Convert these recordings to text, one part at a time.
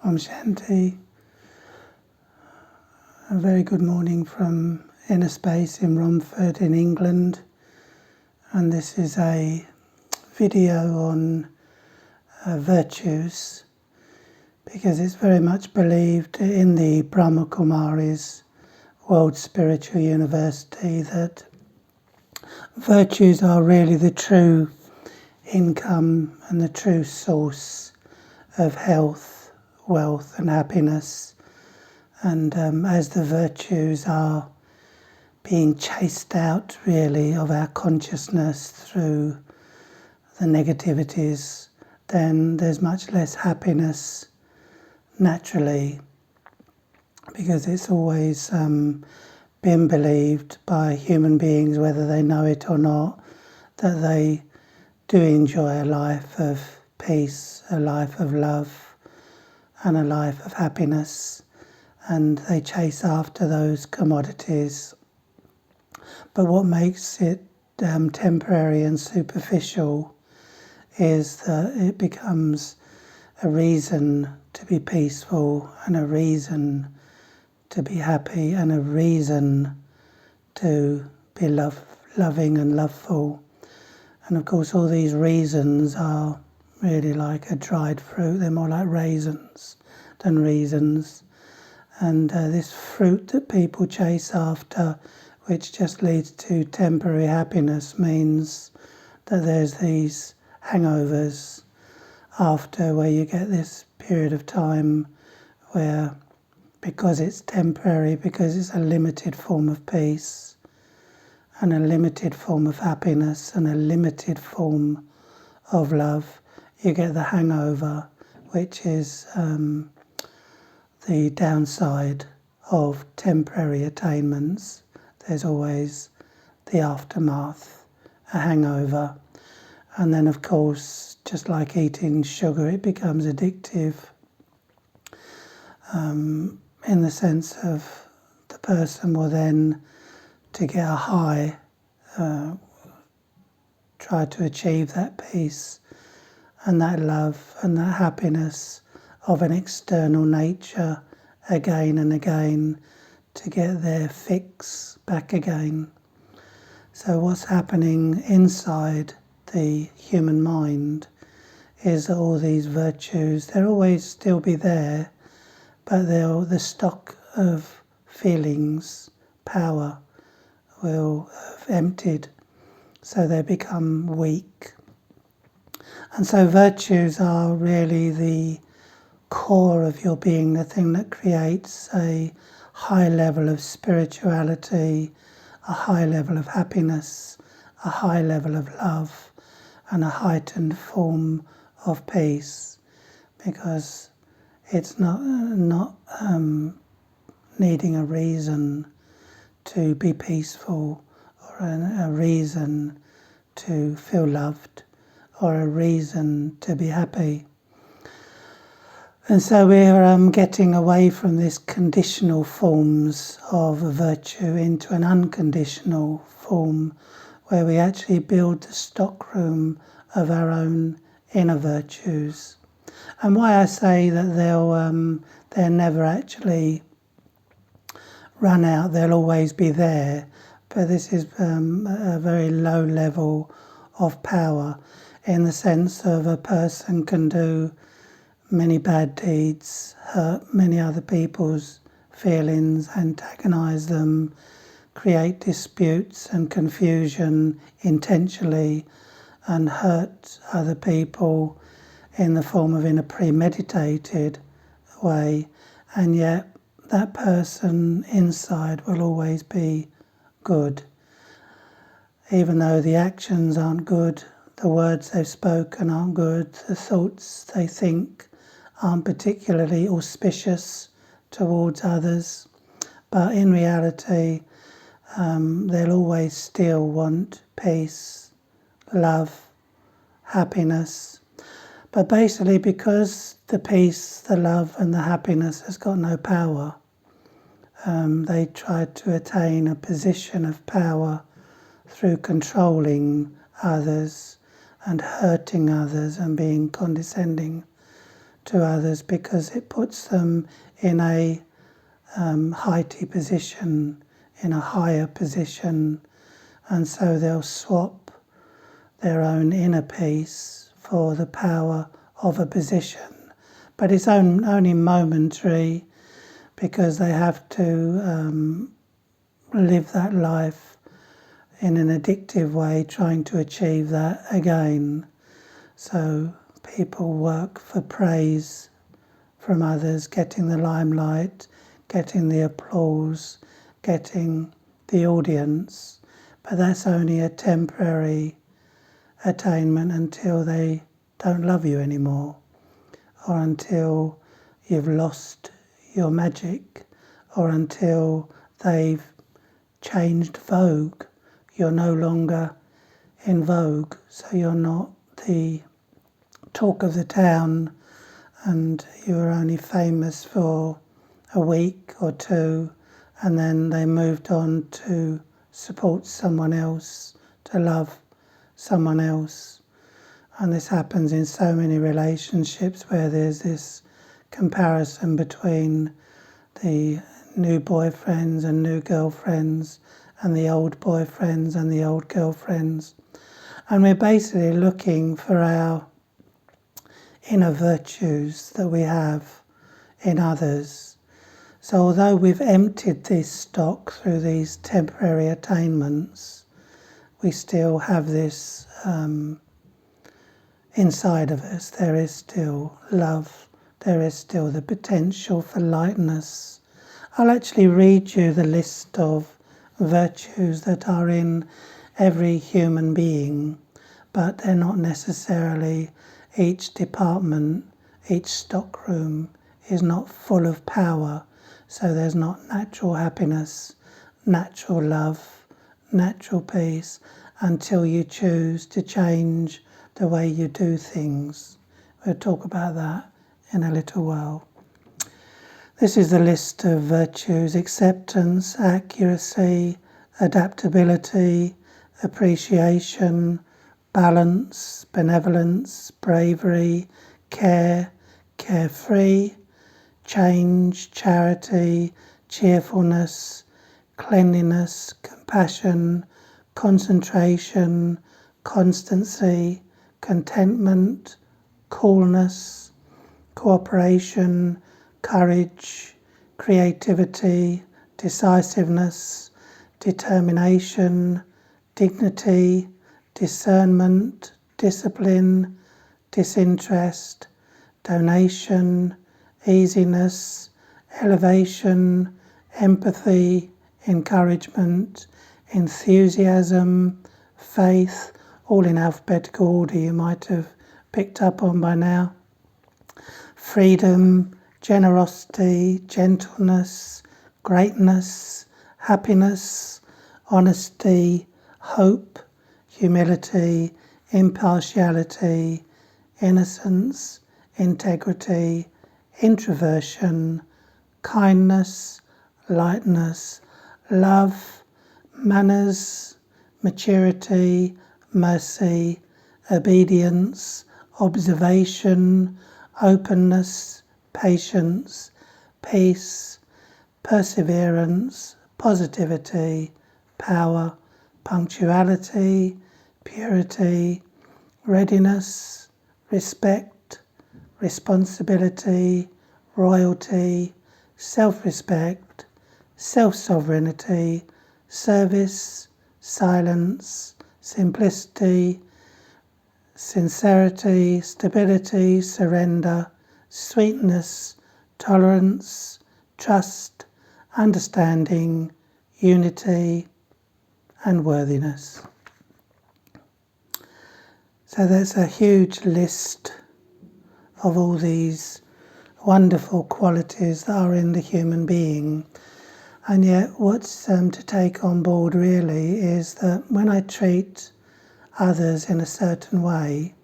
Om Shanti. A very good morning from Inner Space in Romford in England. And this is a video on virtues, because it's very much believed in the Brahma Kumaris World Spiritual University that virtues are really the true income and the true source of health, wealth and happiness. And as the virtues are being chased out really of our consciousness through the negativities, then there's much less happiness naturally, because it's always been believed by human beings, whether they know it or not, that they do enjoy a life of peace, a life of love and a life of happiness. And they chase after those commodities. But what makes it temporary and superficial is that it becomes a reason to be peaceful and a reason to be happy and a reason to be loving and loveful. And of course all these reasons are really like a dried fruit. They're more like raisins than reasons. And this fruit that people chase after, which just leads to temporary happiness, means that there's these hangovers after, where you get this period of time where, because it's temporary, because it's a limited form of peace and a limited form of happiness and a limited form of love, you get the hangover, which is the downside of temporary attainments. There's always the aftermath, a hangover. And then of course, just like eating sugar, it becomes addictive, in the sense of the person will then, to get a high, try to achieve that peace and that love and that happiness of an external nature again and again, to get their fix back again. So what's happening inside the human mind is that all these virtues, they'll always still be there, but the stock of feelings, power, will have emptied, so they become weak. And so virtues are really the core of your being, the thing that creates a high level of spirituality, a high level of happiness, a high level of love, and a heightened form of peace, because it's not needing a reason to be peaceful, or a reason to feel loved, or a reason to be happy. And so we're getting away from these conditional forms of virtue into an unconditional form, where we actually build the stockroom of our own inner virtues. And why I say that they'll never actually run out, they'll always be there, but this is a very low level of power, in the sense of a person can do many bad deeds, hurt many other people's feelings, antagonize them, create disputes and confusion intentionally, and hurt other people in the form of in a premeditated way, and yet that person inside will always be good. Even though the actions aren't good, the words they've spoken aren't good, the thoughts they think aren't particularly auspicious towards others, but in reality they'll always still want peace, love, happiness. But basically, because the peace, the love and the happiness has got no power, they try to attain a position of power through controlling others and hurting others and being condescending to others because it puts them in a heighty position, in a higher position, and so they'll swap their own inner peace for the power of a position. But it's only momentary because they have to live that life in an addictive way, trying to achieve that again. So people work for praise from others, getting the limelight, getting the applause, getting the audience. But that's only a temporary attainment until they don't love you anymore, or until you've lost your magic, or until they've changed vogue. You're no longer in vogue, so you're not the talk of the town, and you're only famous for a week or two, and then they moved on to support someone else, to love someone else. And this happens in so many relationships where there's this comparison between the new boyfriends and new girlfriends and the old boyfriends and the old girlfriends. And we're basically looking for our inner virtues that we have in others. So although we've emptied this stock through these temporary attainments, we still have this inside of us. There is still love. There is still the potential for lightness. I'll actually read you the list of virtues that are in every human being, but they're not necessarily each department, each stockroom is not full of power, so there's not natural happiness, natural love, natural peace, until you choose to change the way you do things. We'll talk about that in a little while. This is the list of virtues: acceptance, accuracy, adaptability, appreciation, balance, benevolence, bravery, care, carefree, change, charity, cheerfulness, cleanliness, compassion, concentration, constancy, contentment, coolness, cooperation, courage, creativity, decisiveness, determination, dignity, discernment, discipline, disinterest, donation, easiness, elevation, empathy, encouragement, enthusiasm, faith, all in alphabetical order you might have picked up on by now, freedom, generosity, gentleness, greatness, happiness, honesty, hope, humility, impartiality, innocence, integrity, introversion, kindness, lightness, love, manners, maturity, mercy, obedience, observation, openness, patience, peace, perseverance, positivity, power, punctuality, purity, readiness, respect, responsibility, royalty, self-respect, self-sovereignty, service, silence, simplicity, sincerity, stability, surrender, sweetness, tolerance, trust, understanding, unity, and worthiness. So there's a huge list of all these wonderful qualities that are in the human being. And yet what's to take on board really is that when I treat others in a certain way,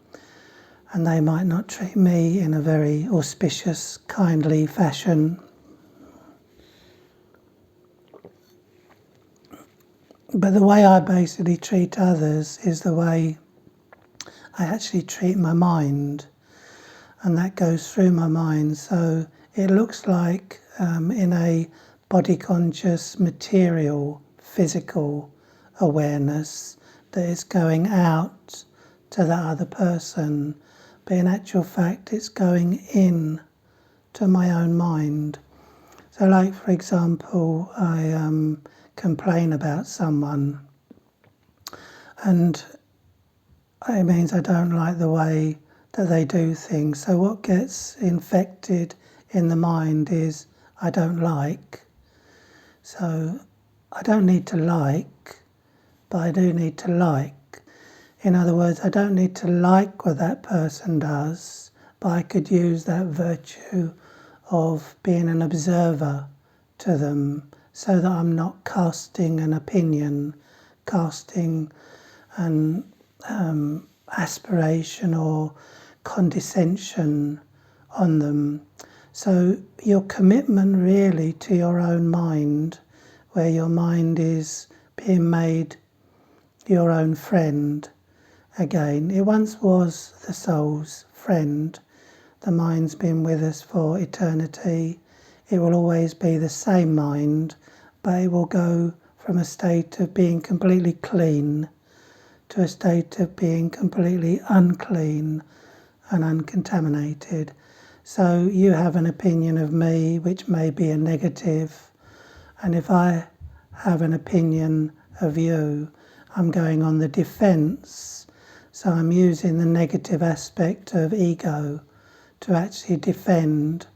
and they might not treat me in a very auspicious, kindly fashion, but the way I basically treat others is the way I actually treat my mind. and that goes through my mind. So it looks like in a body conscious, material, physical awareness that it's going out to that other person, but in actual fact it's going in to my own mind. So like, for example, I complain about someone, and it means I don't like the way that they do things. So what gets infected in the mind is I don't like. So I don't need to like, but I do need to like. In other words, I don't need to like what that person does, but I could use that virtue of being an observer to them, so that I'm not casting an opinion, casting an aspiration or condescension on them. So your commitment really to your own mind, where your mind is being made your own friend. Again, it once was the soul's friend. The mind's been with us for eternity. It will always be the same mind, but it will go from a state of being completely clean to a state of being completely unclean and uncontaminated. So you have an opinion of me which may be a negative, and if I have an opinion of you, I'm going on the defense. So I'm using the negative aspect of ego to actually defend,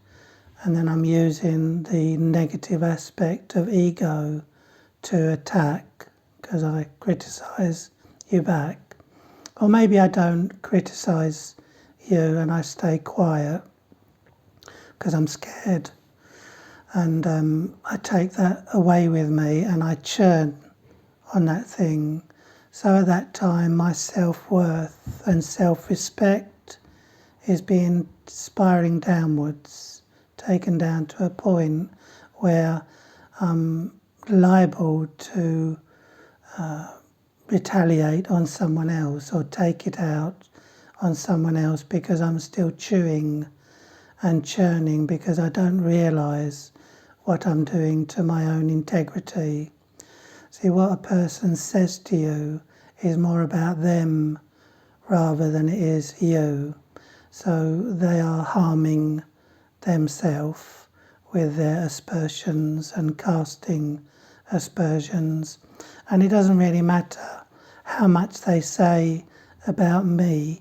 and then I'm using the negative aspect of ego to attack, because I criticize you back. Or maybe I don't criticize you and I stay quiet because I'm scared, and I take that away with me and I churn on that thing. So at that time my self-worth and self-respect is being spiraling downwards, taken down to a point where I'm liable to retaliate on someone else or take it out on someone else, because I'm still chewing and churning, because I don't realise what I'm doing to my own integrity. See, what a person says to you is more about them rather than it is you. So they are harming themselves with their aspersions and casting aspersions. And it doesn't really matter how much they say about me,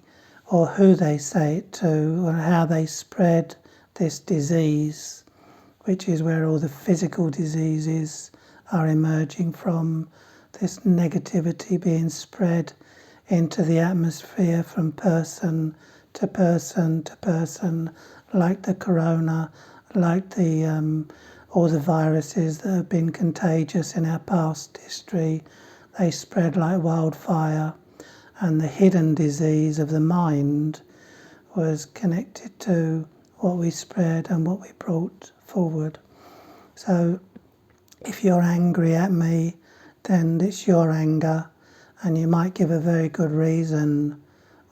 or who they say it to, or how they spread this disease, which is where all the physical diseases are emerging from, this negativity being spread into the atmosphere from person to person to person, like the corona, like the all the viruses that have been contagious in our past history. They spread like wildfire, and the hidden disease of the mind was connected to what we spread and what we brought forward. So if you're angry at me, then it's your anger, and you might give a very good reason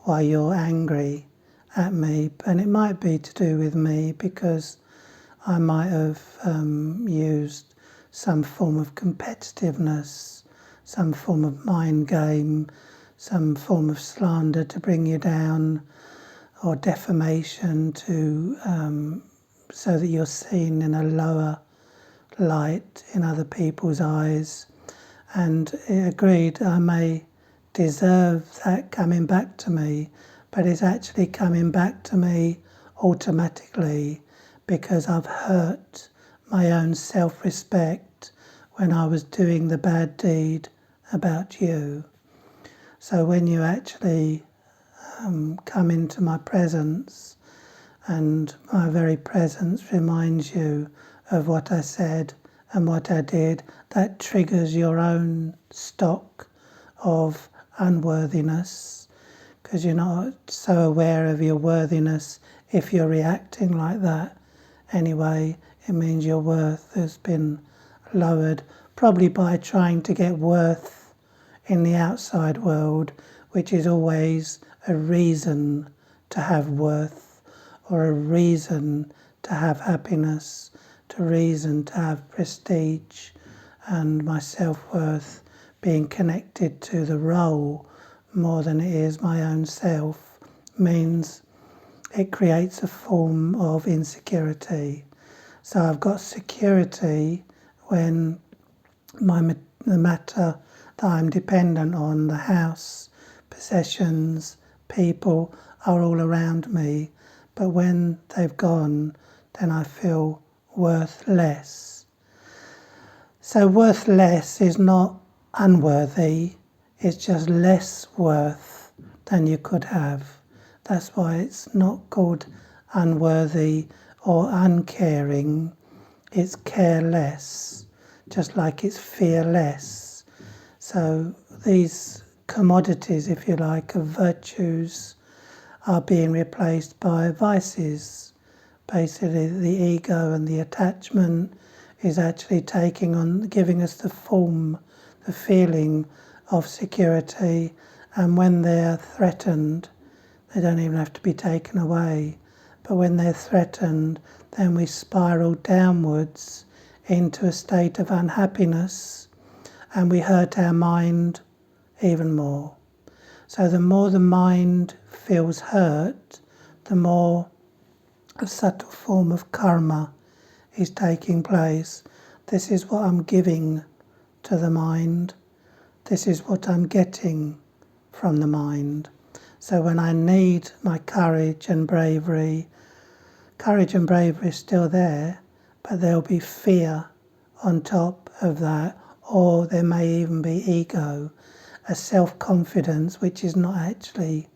why you're angry at me, and it might be to do with me, because I might have used some form of competitiveness, some form of mind game, some form of slander to bring you down, or defamation to so that you're seen in a lower light in other people's eyes. And agreed, I may deserve that coming back to me, but it's actually coming back to me automatically, because I've hurt my own self-respect when I was doing the bad deed about you. So when you actually come into my presence, and my very presence reminds you of what I said and what I did, that triggers your own stock of unworthiness, because you're not so aware of your worthiness if you're reacting like that. Anyway, it means your worth has been lowered, probably by trying to get worth in the outside world, which is always a reason to have worth, or a reason to have happiness, to reason to have prestige, and my self-worth being connected to the role more than it is my own self means it creates a form of insecurity. So I've got security when the matter that I'm dependent on, the house, possessions, people, are all around me. But when they've gone, then I feel worth less. So worth less is not unworthy, it's just less worth than you could have. That's why it's not called unworthy or uncaring, it's careless, just like it's fearless. So these commodities, if you like, of virtues are being replaced by vices. Basically, the ego and the attachment is actually taking on, giving us the form, the feeling of security, and when they're threatened, they don't even have to be taken away. But when they're threatened, then we spiral downwards into a state of unhappiness, and we hurt our mind even more. So the more the mind feels hurt, the more a subtle form of karma is taking place. This is what I'm giving to the mind. This is what I'm getting from the mind. So when I need my courage and bravery is still there, but there'll be fear on top of that, or there may even be ego, a self-confidence which is not actually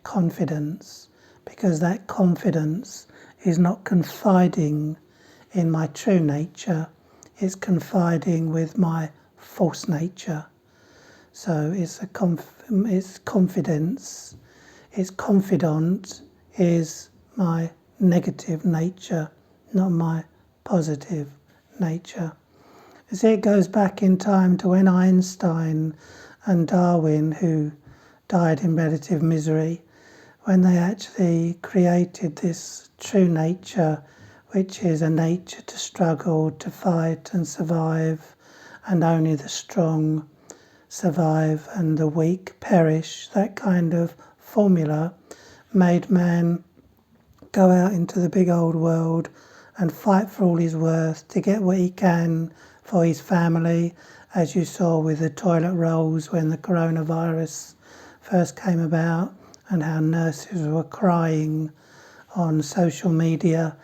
confidence, because that confidence is not confiding in my true nature, it's confiding with my false nature. So it's confidence, its confidant is my negative nature, not my positive nature. You see, it goes back in time to when Einstein and Darwin, who died in relative misery, when they actually created this true nature, which is a nature to struggle, to fight and survive, and only the strong survive and the weak perish. That kind of formula made man go out into the big old world and fight for all his worth to get what he can for his family, as you saw with the toilet rolls when the coronavirus first came about, and how nurses were crying on social media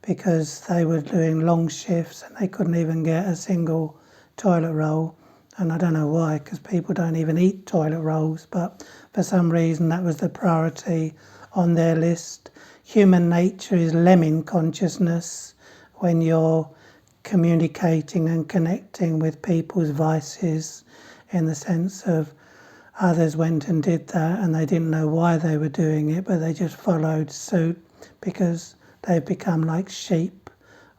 because they were doing long shifts and they couldn't even get a single toilet roll. And I don't know why, because people don't even eat toilet rolls, but for some reason that was the priority on their list. Human nature is lemming consciousness. When you're communicating and connecting with people's vices, in the sense of others went and did that and they didn't know why they were doing it, but they just followed suit because they've become like sheep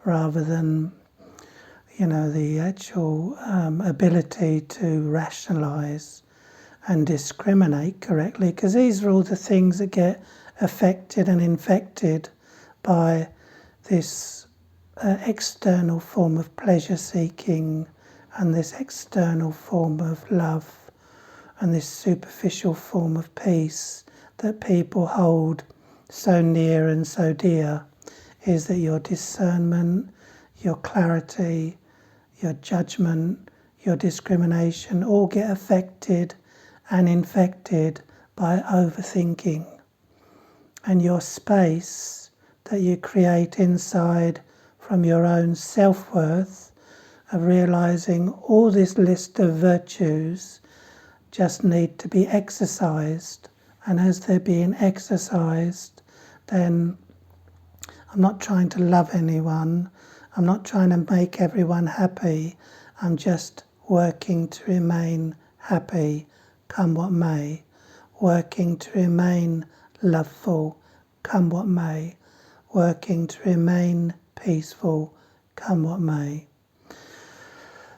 rather than the actual ability to rationalize and discriminate correctly, because these are all the things that get affected and infected by this external form of pleasure seeking and this external form of love and this superficial form of peace that people hold so near and so dear, is that your discernment, your clarity, your judgment, your discrimination all get affected and infected by overthinking. And your space that you create inside from your own self-worth of realizing all this list of virtues just need to be exercised. And as they're being exercised, then I'm not trying to love anyone. I'm not trying to make everyone happy. I'm just working to remain happy, come what may. Working to remain loveful, come what may. Working to remain peaceful, come what may.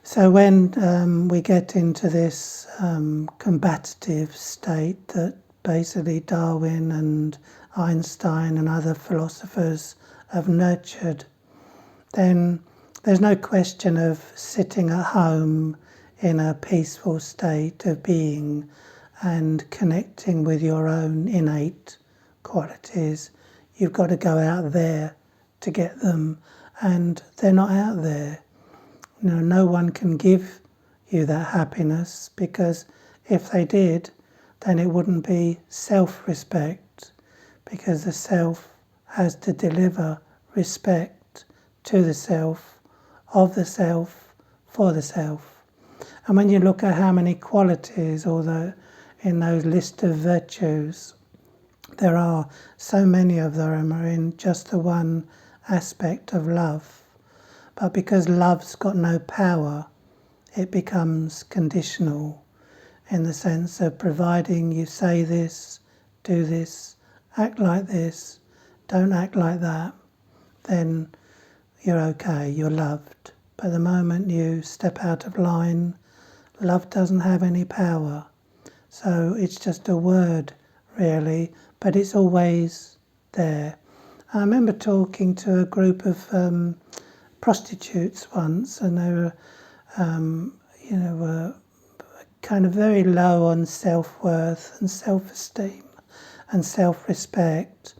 So when we get into this combative state that basically Darwin and Einstein and other philosophers have nurtured, then there's no question of sitting at home in a peaceful state of being and connecting with your own innate qualities. You've got to go out there to get them, and they're not out there. No one can give you that happiness, because if they did, then it wouldn't be self-respect, because the self has to deliver respect to the self, of the self, for the self. And when you look at how many qualities, although in those list of virtues, there are so many of them are in just the one aspect of love. But because love's got no power, it becomes conditional, in the sense of providing you say this, do this, act like this, don't act like that, then you're okay, you're loved. But the moment you step out of line, love doesn't have any power. So it's just a word, really, but it's always there. I remember talking to a group of prostitutes once, and they were, were kind of very low on self-worth and self-esteem and self-respect.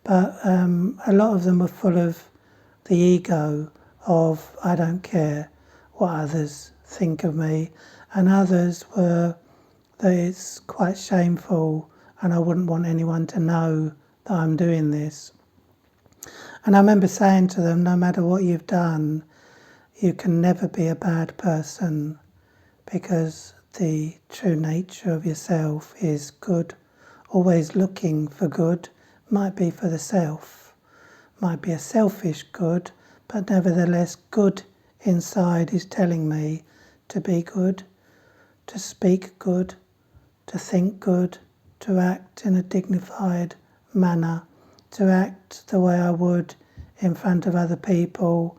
But a lot of them were full of the ego of, I don't care what others think of me. And others were that it's quite shameful and I wouldn't want anyone to know that I'm doing this. And I remember saying to them, no matter what you've done, you can never be a bad person, because the true nature of yourself is good, always looking for good. Might be for the self, might be a selfish good, but nevertheless good inside is telling me to be good, to speak good, to think good, to act in a dignified manner, to act the way I would in front of other people,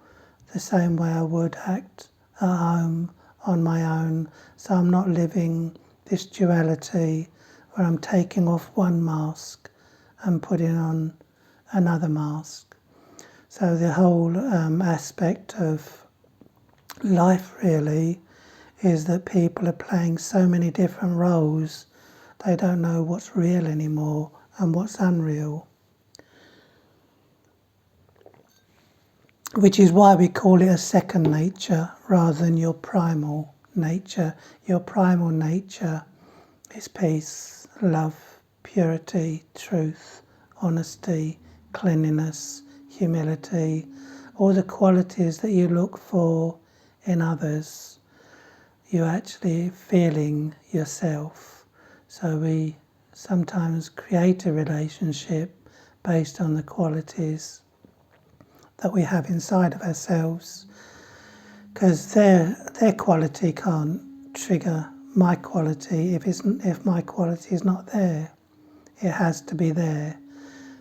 the same way I would act at home on my own. So I'm not living this duality where I'm taking off one mask and putting on another mask. So the whole aspect of life really is that people are playing so many different roles, they don't know what's real anymore and what's unreal. Which is why we call it a second nature rather than your primal nature. Your primal nature is peace, love, purity, truth, honesty, cleanliness, humility, all the qualities that you look for in others. You're actually feeling yourself. So we sometimes create a relationship based on the qualities that we have inside of ourselves, because their quality can't trigger my quality if my quality is not there. It has to be there.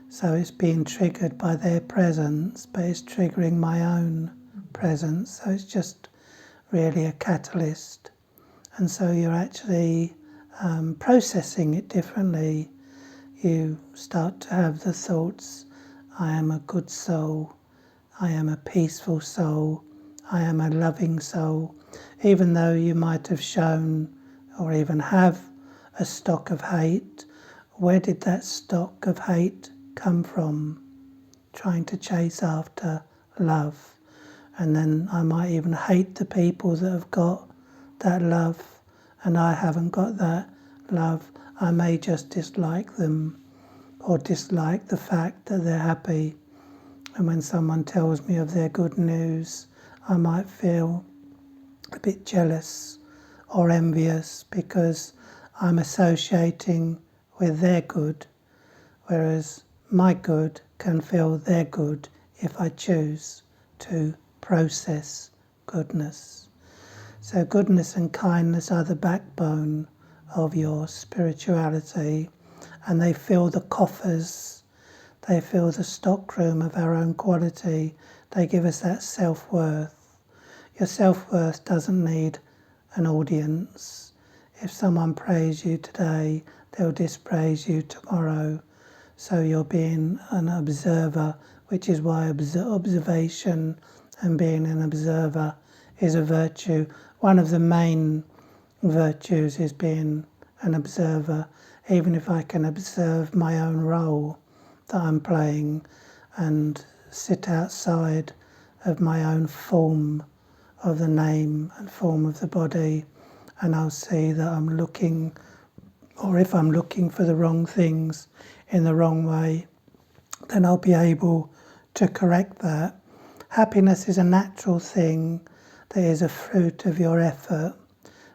So it's being triggered by their presence, but it's triggering my own presence. So it's just really a catalyst. And so you're actually processing it differently. You start to have the thoughts, I am a good soul, I am a peaceful soul, I am a loving soul. Even though you might have shown or even have a stock of hate, where did that stock of hate come from? Trying to chase after love. And then I might even hate the people that have got that love, and I haven't got that love. I may just dislike them, or dislike the fact that they're happy. And when someone tells me of their good news, I might feel a bit jealous or envious, because I'm associating with their good, whereas my good can feel their good if I choose to process goodness. So goodness and kindness are the backbone of your spirituality, and they fill the coffers, they fill the stockroom of our own quality. They give us that self-worth. Your self-worth doesn't need an audience. If someone praise you today, they'll dispraise you tomorrow. So you're being an observer, which is why observation and being an observer is a virtue. One of the main virtues is being an observer, even if I can observe my own role that I'm playing and sit outside of my own form of the name and form of the body, and I'll see that I'm looking, or if I'm looking for the wrong things in the wrong way, then I'll be able to correct that. Happiness is a natural thing that is a fruit of your effort.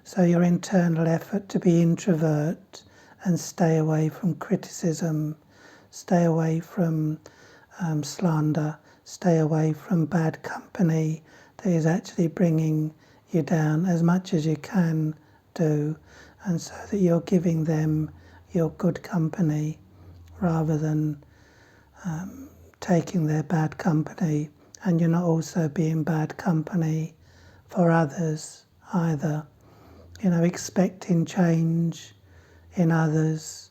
So your internal effort to be introvert and stay away from criticism, stay away from slander, stay away from bad company that is actually bringing you down as much as you can do, and so that you're giving them your good company rather than taking their bad company, and you're not also being bad company for others either. Expecting change in others,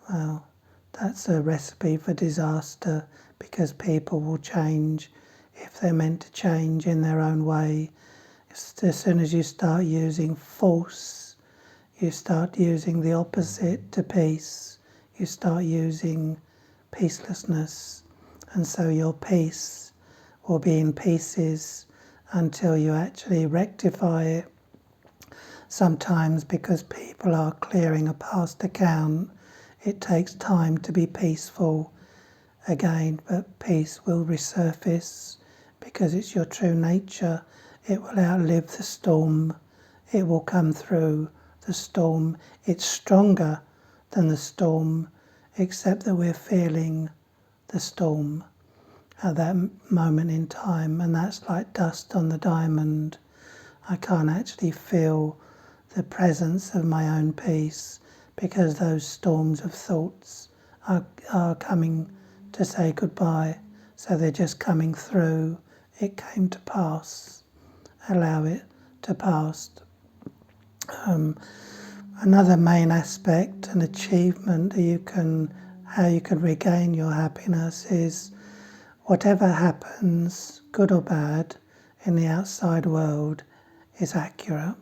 well, that's a recipe for disaster, because people will change if they're meant to change in their own way. As soon as you start using force, you start using the opposite to peace. You start using peacelessness, and so your peace will be in pieces until you actually rectify it. Sometimes, because people are clearing a past account, it takes time to be peaceful again, but peace will resurface because it's your true nature. It will outlive the storm. It will come through the storm. It's stronger than the storm, except that we're feeling the storm at that moment in time, and that's like dust on the diamond. I can't actually feel the presence of my own peace because those storms of thoughts are coming to say goodbye. So they're just coming through. It came to pass. Allow it to pass. Another main aspect and achievement how you can regain your happiness is whatever happens, good or bad, in the outside world is accurate.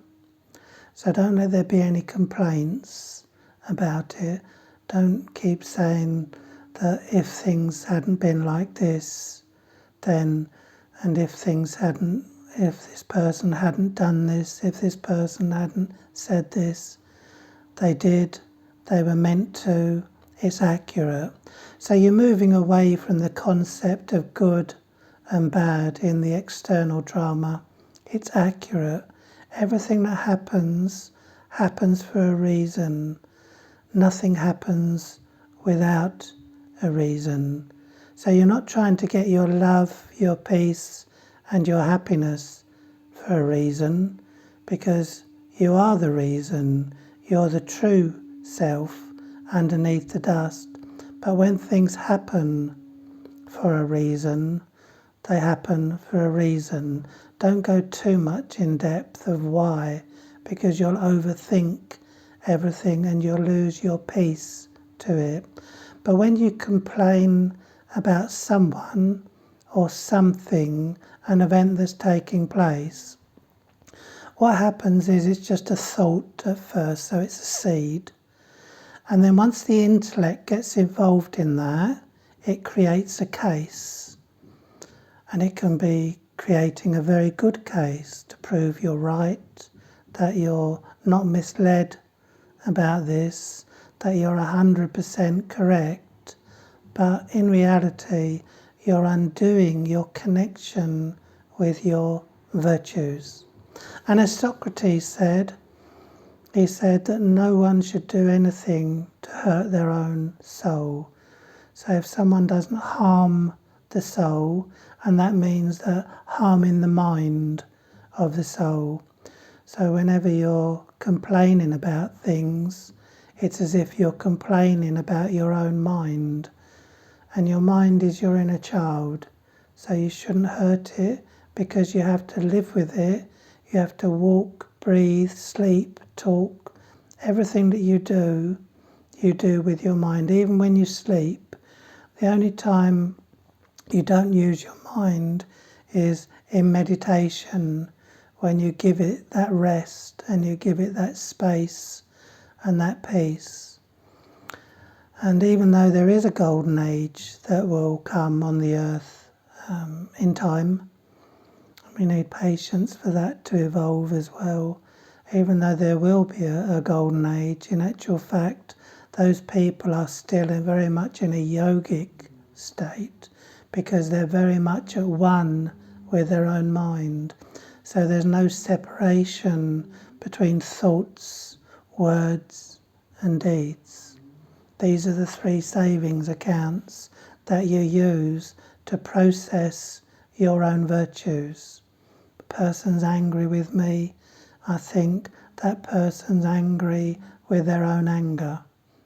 So don't let there be any complaints about it. Don't keep saying that if things hadn't been like this, then, and if this person hadn't done this, if this person hadn't said this, they did, they were meant to, it's accurate. So you're moving away from the concept of good and bad in the external drama. It's accurate. Everything that happens for a reason. Nothing happens without a reason. So you're not trying to get your love, your peace, and your happiness for a reason, because you are the reason. You're the true self underneath the dust. But when things happen for a reason, they happen for a reason. Don't go too much in depth of why, because you'll overthink everything and you'll lose your peace to it. But when you complain about someone or something, an event that's taking place, what happens is it's just a thought at first, so it's a seed. And then once the intellect gets involved in that, it creates a case. And it can be creating a very good case to prove you're right, that you're not misled about this, that you're 100% correct. But in reality, you're undoing your connection with your virtues. And as Socrates said, he said that no one should do anything to hurt their own soul. So if someone doesn't harm the soul, and that means that harming the mind of the soul. So whenever you're complaining about things, it's as if you're complaining about your own mind. And your mind is your inner child. So you shouldn't hurt it, because you have to live with it. You have to walk, breathe, sleep, talk. Everything that you do with your mind. Even when you sleep, The only time you don't use your mind is in meditation, when you give it that rest and you give it that space and that peace. And even though there is a golden age that will come on the earth in time, we need patience for that to evolve as well. Even though there will be a golden age, in actual fact, those people are still very much in a yogic state, because they're very much at one with their own mind. So there's no separation between thoughts, words and deeds. These are the 3 savings accounts that you use to process your own virtues. The person's angry with me, I think that person's angry with their own anger.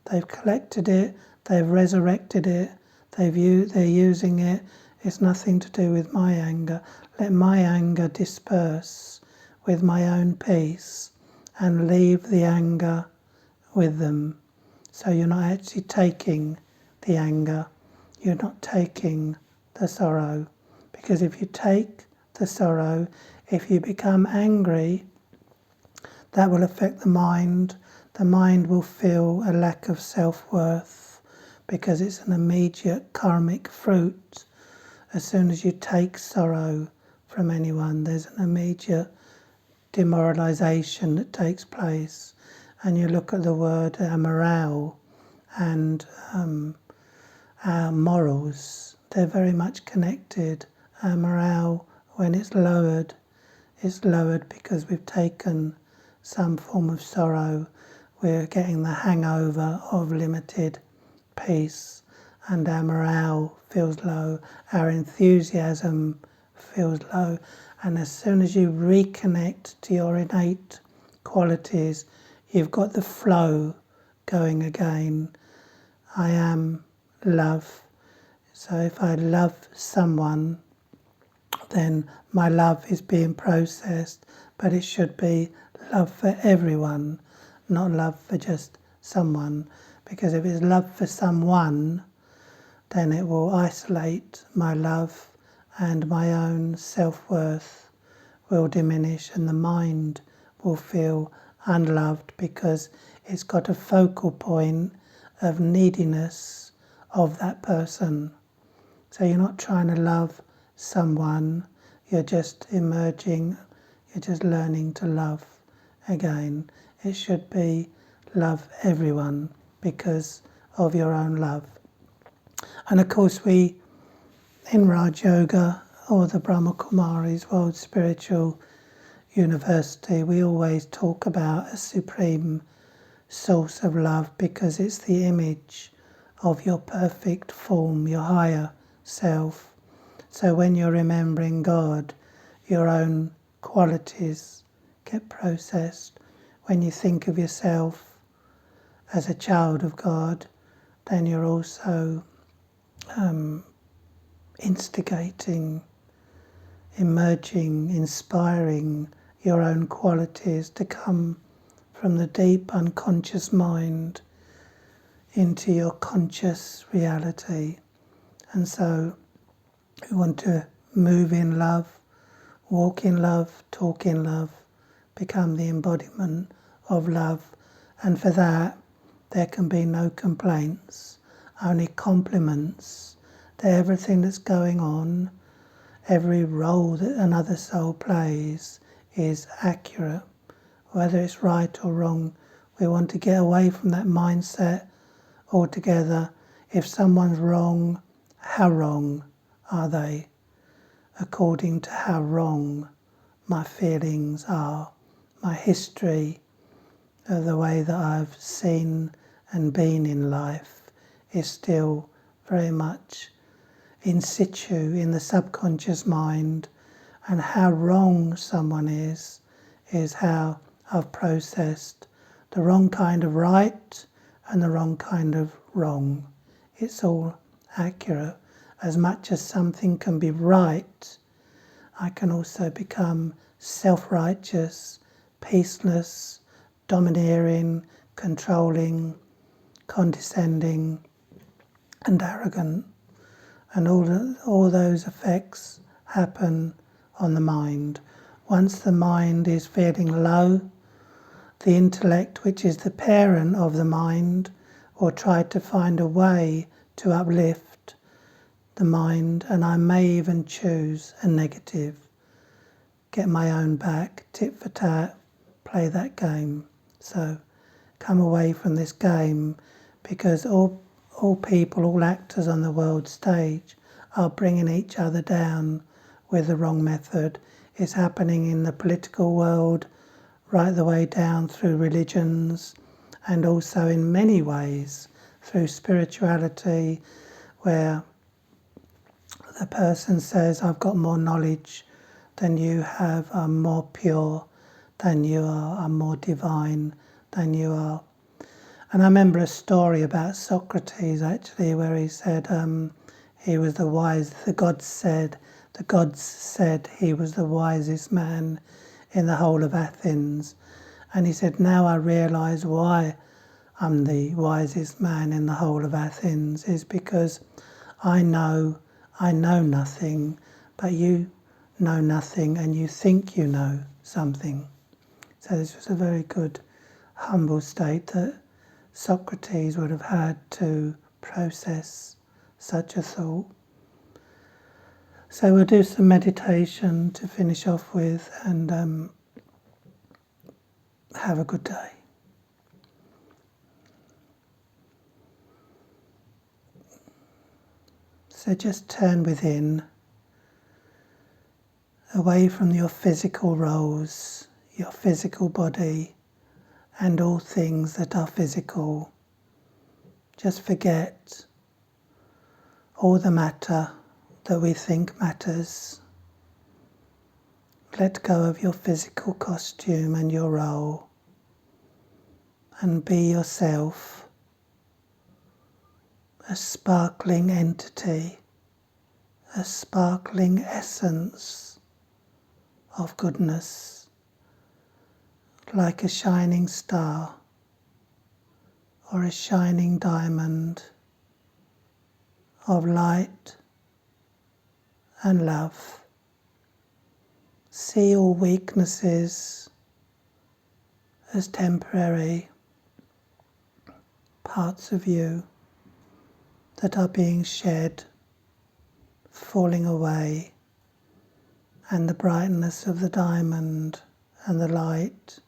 They've collected it, they've resurrected it, they're using it. It's nothing to do with my anger. Let my anger disperse with my own peace and leave the anger with them. So you're not actually taking the anger, you're not taking the sorrow. Because if you take the sorrow, if you become angry, that will affect the mind. The mind will feel a lack of self-worth, because it's an immediate karmic fruit. As soon as you take sorrow from anyone, there's an immediate demoralization that takes place. And you look at the word morale and our morals, they're very much connected. Our morale, when it's lowered because we've taken some form of sorrow. We're getting the hangover of limited peace, and our morale feels low, our enthusiasm feels low. And as soon as you reconnect to your innate qualities, you've got the flow going again. I am love. So if I love someone, then my love is being processed, but it should be love for everyone, not love for just someone. Because if it's love for someone, then it will isolate my love, and my own self-worth will diminish, and the mind will feel unloved, because it's got a focal point of neediness of that person. So you're not trying to love someone, you're just emerging, you're just learning to love again. It should be love everyone because of your own love. And of course we, in Raj Yoga or the Brahma Kumaris World Spiritual University, we always talk about a supreme source of love, because it's the image of your perfect form, your higher self. So when you're remembering God, your own qualities get processed. When you think of yourself as a child of God, then you're also instigating, emerging, inspiring your own qualities to come from the deep unconscious mind into your conscious reality. And so we want to move in love, walk in love, talk in love, become the embodiment of love. And for that, there can be no complaints, only compliments, that everything that's going on, every role that another soul plays is accurate. Whether it's right or wrong, we want to get away from that mindset altogether. If someone's wrong, how wrong are they? According to how wrong my feelings are, my history, the way that I've seen and been in life is still very much in situ in the subconscious mind, and how wrong someone is how I've processed the wrong kind of right and the wrong kind of wrong. It's all accurate. As much as something can be right, I can also become self-righteous, peaceless, domineering, controlling, condescending and arrogant. and all those effects happen on the mind. Once the mind is feeling low, the intellect, which is the parent of the mind, will try to find a way to uplift the mind, and I may even choose a negative. Get my own back, tit for tat, play that game. So come away from this game, because all people, all actors on the world stage are bringing each other down with the wrong method. It's happening in the political world, right the way down through religions, and also in many ways through spirituality, where the person says, I've got more knowledge than you have, I'm more pure than you are, I'm more divine than you are. And I remember a story about Socrates, actually, where he said he was the wise, the gods said he was the wisest man in the whole of Athens. And he said, now I realise why I'm the wisest man in the whole of Athens, is because I know nothing, but you know nothing, and you think you know something. So this was a very good, humble state that Socrates would have had to process such a thought. So we'll do some meditation to finish off with, and have a good day. So just turn within, away from your physical roles, your physical body, and all things that are physical. Just forget all the matter that we think matters. Let go of your physical costume and your role, and be yourself, a sparkling entity, a sparkling essence of goodness, like a shining star or a shining diamond of light and love. See all weaknesses as temporary parts of you that are being shed, falling away, and the brightness of the diamond and the light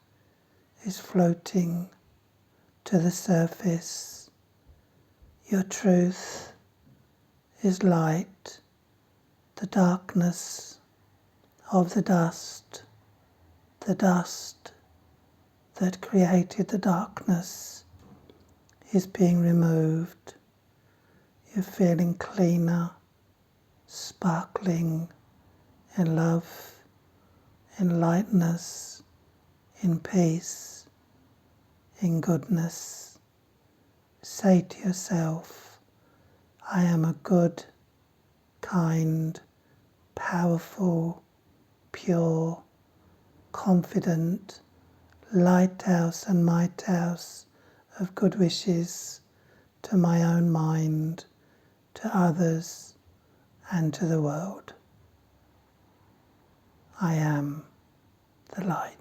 is floating to the surface. Your truth is light. The darkness of the dust that created the darkness, is being removed. You're feeling cleaner, sparkling in love, in lightness, in peace, in goodness. Say to yourself, I am a good, kind, powerful, pure, confident lighthouse and mighthouse of good wishes to my own mind, to others, and to the world. I am the light.